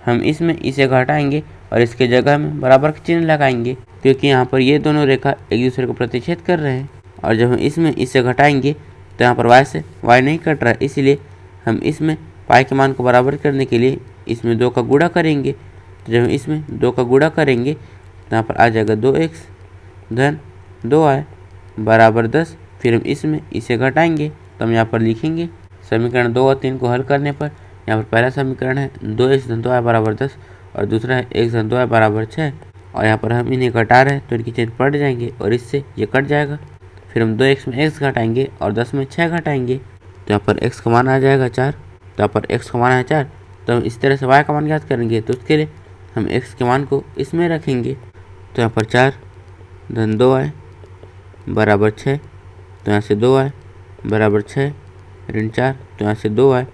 हम इसमें इसे घटाएंगे और इसके जगह में बराबर का चिन्ह लगाएंगे, क्योंकि यहाँ पर ये दोनों रेखा एक दूसरे को प्रतिच्छेद कर रहे हैं। और जब हम इसमें इसे घटाएंगे तो यहाँ पर y से y नहीं कट रहा है, इसलिए हम इसमें पाई के मान को बराबर करने के लिए इसमें 2 का गुणा करेंगे। तो जब हम इसमें 2 का गुणा करेंगे तो यहाँ पर आ जाएगा 2x धन 2y बराबर 10। फिर हम इसमें इसे घटाएंगे तो हम यहाँ पर लिखेंगे समीकरण 2 और 3 को हल करने पर यहाँ पर पहला समीकरण है 2x धन 2y बराबर 10 और दूसरा है x धन 2y बराबर 6। और यहाँ पर हम इन्हें घटा रहे हैं तो इनके चिन्ह पलट जाएंगे और इससे ये कट जाएगा। फिर हम 2x में x घटाएंगे और 10 में 6 घटाएंगे तो यहाँ पर x का मान आ जाएगा 4। तो यहाँ पर x का मान है 4। तो हम इस तरह से y का मान ज्ञात करेंगे। तो उसके लिए हम x के मान को इसमें रखेंगे। तो यहाँ पर 4 धन 2y बराबर 6। तो यहाँ से 2y बराबर 6 ऋण 4। तो यहाँ से 2y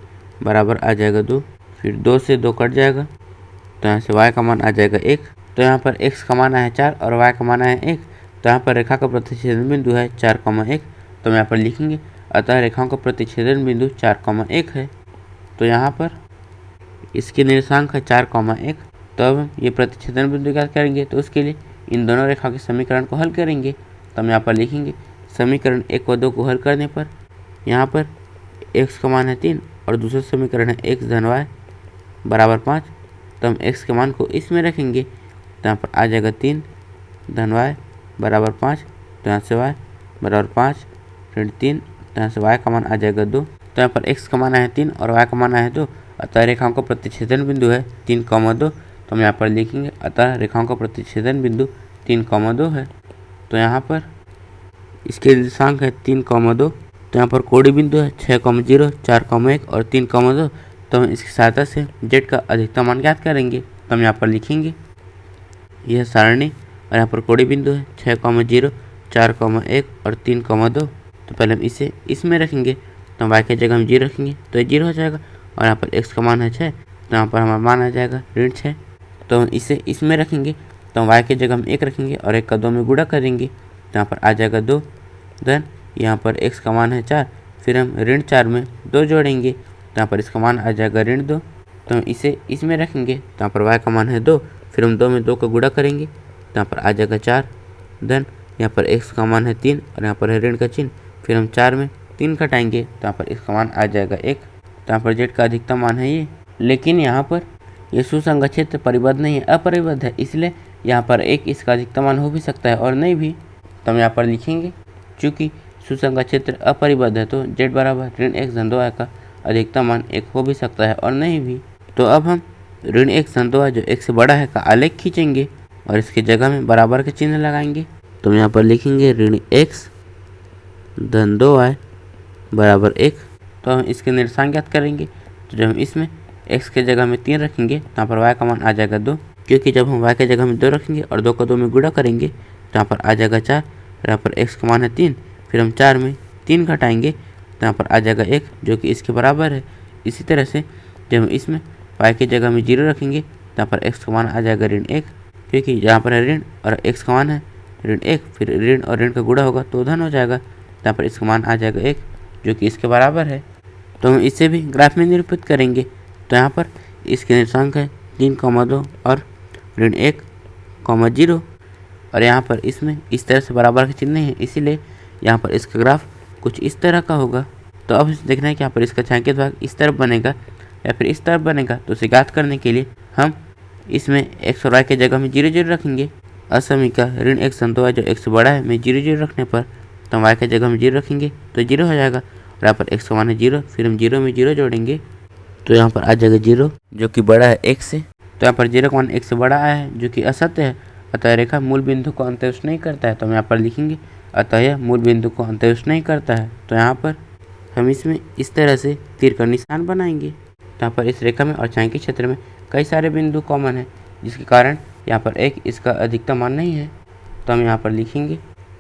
बराबर आ जाएगा 2। फिर 2 से 2 कट जाएगा तो यहाँ से y का मान आ जाएगा 1। तो यहाँ पर x का मान है 4 और y का मान है 1। तो यहाँ पर रेखा का प्रतिच्छेदन बिंदु है 4,1। तो हम यहाँ पर लिखेंगे अतः रेखाओं का प्रतिच्छेदन बिंदु 4,1 है। तो यहाँ पर इसके निर्देशांक है 4,1। तो अब हम ये प्रतिच्छेदन बिंदु ज्ञात करेंगे, तो उसके लिए इन दोनों रेखाओं के समीकरण को हल करेंगे। तो हम यहाँ पर लिखेंगे समीकरण 1 व 2 को हल करने पर यहाँ पर x का मान है 3 और दूसरा समीकरण है x धन y बराबर 5। तो हम x के मान को इसमें रखेंगे, तो यहाँ पर आ जाएगा 3 धन y बराबर 5। तो यहाँ से y बराबर 5 ऋण 3, तो यहाँ से y का मान आ जाएगा 2। तो यहाँ पर x का मान आया 3 और y का मान आया 2। अतः रेखाओं का प्रतिच्छेदन बिंदु है 3, 2। तो हम यहाँ पर लिखेंगे अतः रेखाओं का प्रतिच्छेदन बिंदु 3, 2 है। तो यहाँ पर इसके निर्देशांक है 3, 2। तो यहाँ पर कोणीय बिंदु है 6, 0, 4, 1 और 3, 2। तो हम इसकी सहायता से z का अधिकतम मान ज्ञात करेंगे। तो हम यहाँ पर लिखेंगे यह सारणी और यहाँ पर कोणीय बिंदु है 6, 0, 4, 1 और 3, 2। तो पहले हम इसे इसमें रखेंगे, तो y की जगह हम 0 रखेंगे तो ये 0 हो जाएगा। और यहाँ पर x का मान है 6, तो यहाँ पर हमारा मान आ जाएगा ऋण 6। तो हम इसे इसमें रखेंगे, तो हम y की जगह हम 1 रखेंगे और 1 का 2 में गुणा करेंगे, तो यहाँ पर आ जाएगा 2 धन यहाँ पर x का मान है 4, फिर हम ऋण 4 में 2 जोड़ेंगे, तो यहाँ पर इसका मान आ जाएगा ऋण 2। तो हम इसे इसमें रखेंगे, तो यहाँ पर y का मान है 2, फिर हम 2 में 2 का गुणा करेंगे, तो यहाँ पर आ जाएगा 4 धन यहाँ पर x का मान है 3 और यहाँ पर है ऋण का चिन्ह, फिर हम 4 में 3 घटाएंगे, तो यहाँ पर इसका मान आ जाएगा 1। तो यहाँ पर z का अधिकतम मान है ये, लेकिन यहाँ पर ये सुसंगत क्षेत्र परिबद्ध नहीं है, अपरिबद्ध है, इसलिए यहाँ पर 1 इसका अधिकतम मान हो भी सकता है और नहीं भी। तो हम यहाँ पर लिखेंगे चूँकि सुसंगत क्षेत्र अपरिबद्ध है तो z बराबर ऋण 1 धन 2y का अधिकतम मान 1 हो भी सकता है और नहीं भी। तो अब हम ऋण 1 धन 2y जो 1 से बड़ा है का आलेख खींचेंगे और इसकी जगह में बराबर के चिन्ह लगाएंगे। तो हम यहाँ पर लिखेंगे ऋण x धन 2y बराबर 1। तो हम इसके निर्देशांक ज्ञात करेंगे, तो जब हम इसमें x के जगह में 3 रखेंगे तो यहाँ पर y का मान आ जाएगा 2, क्योंकि जब हम y के जगह में 2 रखेंगे और 2 का 2 में गुणा करेंगे तो यहाँ पर आ जाएगा 4 और यहाँ पर x का मान है 3, फिर हम 4 में 3 घटाएंगे तो यहाँ पर आ जाएगा 1 जो कि इसके बराबर है। इसी तरह से जब हम इसमें y की जगह में 0 रखेंगे तो यहाँ पर x का मान आ जाएगा ऋण 1, क्योंकि यहाँ पर है ऋण और x का मान है ऋण 1, फिर ऋण और ऋण का गुणा होगा तो धन हो जाएगा, तो यहाँ पर इसका मान आ जाएगा 1 जो कि इसके बराबर है। तो हम इसे भी ग्राफ में निरूपित करेंगे। तो यहाँ पर इसके निर्देशांक है 3, 2 और ऋण 1, 0 और यहाँ पर इसमें इस तरह से बराबर के चिन्ह है, इसीलिए यहाँ पर इसका ग्राफ कुछ इस तरह का होगा। तो अब देखना है कि यहाँ पर इसका छायांकित भाग इस तरफ बनेगा या फिर इस तरफ बनेगा। तो उसे ज्ञात करने के लिए हम इसमें x और y के जगह में 0, 0 रखेंगे। असमीका ऋण 1 धन 2y जो 1 से बड़ा है में 0, 0 रखने पर तो हम y के जगह में 0 रखेंगे तो 0 हो जाएगा और यहाँ पर x का मान है 0, फिर हम 0 में 0 जोड़ेंगे तो यहाँ पर आ जाएगा 0 जो कि बड़ा है 1 से। तो यहाँ पर 0 का मान 1 से बड़ा आया है जो कि असत्य है, अतः रेखा मूल बिंदु को अंतर्युष्ट नहीं करता है। तो हम यहाँ पर लिखेंगे अतः यह मूल बिंदु को अंतर्युष्ट नहीं करता है। तो यहाँ पर हम इसमें इस तरह से तीर का निशान बनाएंगे। तो यहाँ पर इस रेखा में और छायांकित क्षेत्र में कई सारे बिंदु कॉमन है, जिसके कारण यहाँ पर 1 इसका अधिकतम मान नहीं है। तो हम यहाँ पर लिखेंगे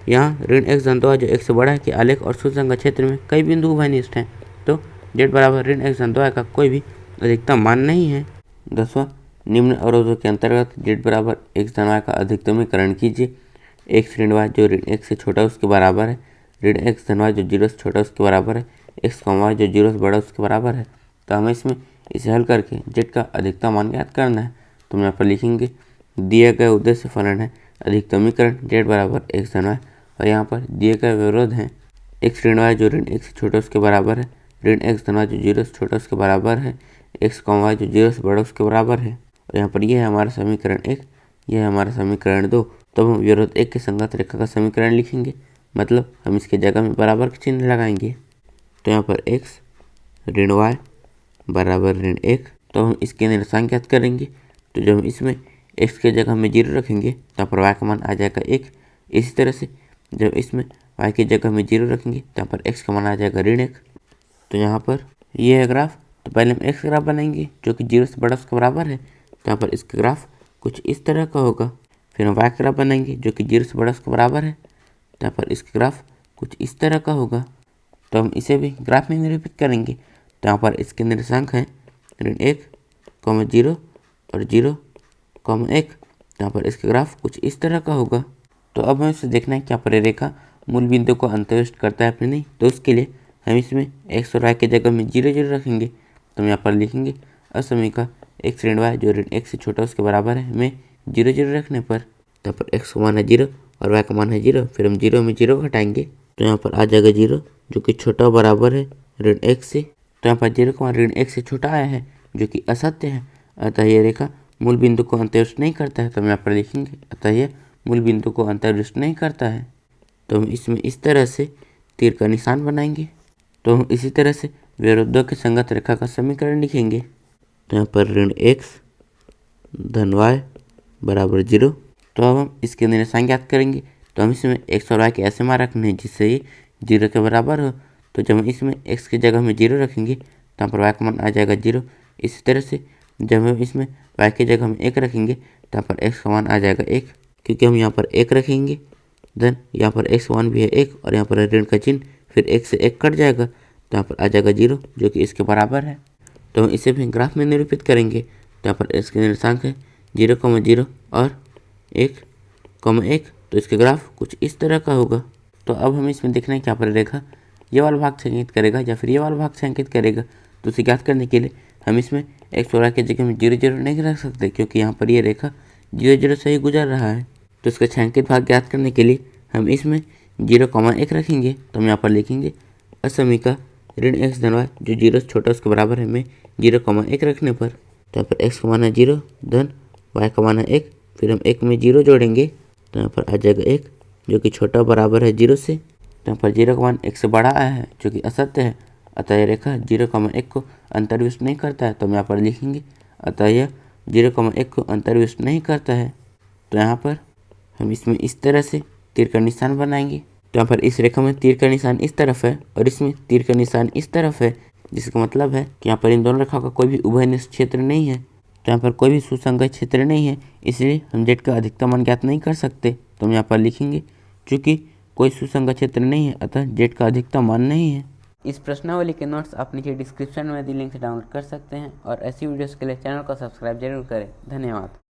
यहाँ ऋण 1 धन 2y जो 1 से बड़ा है कि आलेख और सुसंगत क्षेत्र में कई बिंदु उभयनिष्ठ हैं, तो z बराबर ऋण 1 धन 2y का कोई भी अधिकतम मान नहीं है। 10वां निम्न अवरोधों के अंतर्गत z बराबर x धन y का अधिकतमीकरण कीजिए। x ऋण y जो ऋण 1 से छोटा उसके बराबर है, ऋण x धन y जो 0 से छोटा उसके बराबर है, x y जो 0 से बड़ा उसके बराबर है। तो हमें इसमें इसे हल करके z का अधिकतम मान ज्ञात करना है। तो हम यहाँ पर लिखेंगे दिए गए उद्देश्य फलन है अधिकतमीकरण z बराबर x धन y और यहाँ पर दिए गए विरोध हैं x ऋण y जो ऋण 1 से छोटा उसके बराबर है, ऋण x धन y जो 0 से छोटा उसके बराबर है, x y जो 0 से बड़ा उसके बराबर है। और यहाँ पर यह है हमारा समीकरण 1, यह है हमारा समीकरण 2। तो हम विरोध 1 के संगत रेखा का समीकरण लिखेंगे, मतलब हम इसके जगह में बराबर के चिन्ह लगाएंगे। तो यहाँ पर x ऋण y बराबर ऋण 1, तो हम इसके निर्देशांक ज्ञात करेंगे। तो जब हम इसमें x के जगह में 0 रखेंगे तो यहाँ पर y का मान आ जाएगा 1। इसी तरह से जब इसमें y की जगह में 0 रखेंगे तो यहाँ पर x का मान आ जाएगा ऋण 1। तो यहाँ पर ये है ग्राफ। तो पहले हम x ग्राफ बनाएंगे जो कि 0 से बड़ा उसके बराबर है, तो यहाँ पर इसका ग्राफ कुछ इस तरह का होगा। फिर हम y ग्राफ बनाएंगे जो कि 0 से बड़ा उसके बराबर है, तो यहाँ पर इसका ग्राफ कुछ इस तरह का होगा। तो हम इसे भी ग्राफ में निरूपित करेंगे। तो यहाँ पर इसके निर्देशांक हैं ऋण 1, 0 और 0, 1। तो यहाँ पर इसका ग्राफ कुछ इस तरह का होगा। तो अब हमें इसे देखना है कि यहाँ पर रेखा मूल बिंदु को अंतर्युष्ट करता है फिर नहीं। तो उसके लिए हम इसमें x और y की जगह में 0, 0 रखेंगे। तो हम यहाँ पर लिखेंगे असमीका एक्स ऋण वाई जो ऋण एक्स से छोटा उसके बराबर है में 0 0 रखने पर यहाँ पर एक्स का मान है 0 और वाई का मान है 0। फिर हम 0 में 0 घटाएंगे तो यहाँ पर आ जाएगा 0 जो कि छोटा बराबर है ऋण एक्स से। तो यहाँ पर 0 का मान ऋण एक्स से छोटा आया है जो कि असत्य है, अतः यह रेखा मूल बिंदु को अंतर्वृष्ट नहीं करता है। तो हम यहाँ पर लिखेंगे अतः यह मूल बिंदु को अंतर्वृष्ट नहीं करता है। तो हम इसमें इस तरह से तीर का निशान बनाएंगे। तो हम इसी तरह से विरोधों के संगत रेखा का समीकरण लिखेंगे। तो यहाँ पर ऋण एक्स धन वाई बराबर 0। तो अब हम इसके निशान ज्ञात करेंगे। तो हम इसमें एक्स और वाई के ऐसे मान रखने हैं जिससे ये 0 के बराबर हो। तो जब हम इसमें एक्स की जगह में 0 रखेंगे तो यहाँ पर वाई का मान आ जाएगा 0। इसी तरह से जब हम इसमें वाई की जगह में 1 रखेंगे तो यहाँ पर एक्स का मान आ जाएगा 1, क्योंकि हम यहाँ पर 1 रखेंगे। देन यहाँ पर एक्स मान भी है 1 और यहाँ पर ऋण का चिन्ह, फिर 1 से 1 कट जाएगा तो यहाँ पर आ जाएगा 0 जो कि इसके बराबर है। तो हम इसे भी ग्राफ में निरूपित करेंगे। तो यहाँ पर इसके निर्देशांक है 0, 0 और 1, 1। तो इसके ग्राफ कुछ इस तरह का होगा। तो अब हमें इसमें देखना है कि यहाँ पर रेखा ये वाला भाग से अंकित करेगा या फिर ये वाला भाग से अंकित करेगा। तो उसे ज्ञात करने के लिए हम इसमें एक्स और वाई की जगह में 0 0 नहीं रख सकते, क्योंकि यहाँ पर ये रेखा 0 0 से ही गुजर रहा है। तो इसका छायांकित भाग ज्ञात करने के लिए हम इसमें 0, 1 रखेंगे। तो हम यहाँ पर लिखेंगे असमीका ऋण एक्स धन वाई जो 0 से छोटा उसके बराबर है में 0, 1 रखने पर। तो यहाँ पर एक्स का मान है 0 धन वाई का मान है 1, फिर हम 1 में 0 जोड़ेंगे तो यहाँ पर आ जाएगा 1 जो कि छोटा बराबर है 0 से। तो यहाँ पर 0 का मान 1 से बड़ा आया है जो कि असत्य है, अतः यह रेखा 0, 1 को अंतर्विष्ट नहीं करता है। तो हम यहाँ पर लिखेंगे अतः यह 0, 1 को अंतर्विष्ट नहीं करता है। तो यहाँ पर हम इसमें इस तरह से तीर का निशान बनाएंगे। तो यहाँ पर इस रेखा में तीर का निशान इस तरफ है और इसमें तीर का निशान इस तरफ है, जिसका मतलब है कि यहाँ पर इन दोनों रेखाओं का कोई भी उभयनिष्ठ क्षेत्र नहीं है। तो यहाँ पर कोई भी सुसंगत क्षेत्र नहीं है, इसलिए हम जेड का अधिकतम मान ज्ञात नहीं कर सकते। तो हम यहाँ पर लिखेंगे चूँकि कोई सुसंगत क्षेत्र नहीं है अतः जेड का अधिकतम मान नहीं है। इस प्रश्नावली के नोट्स आप नीचे डिस्क्रिप्शन में दी लिंक से डाउनलोड कर सकते हैं और ऐसी वीडियोस के लिए चैनल को सब्सक्राइब जरूर करें। धन्यवाद।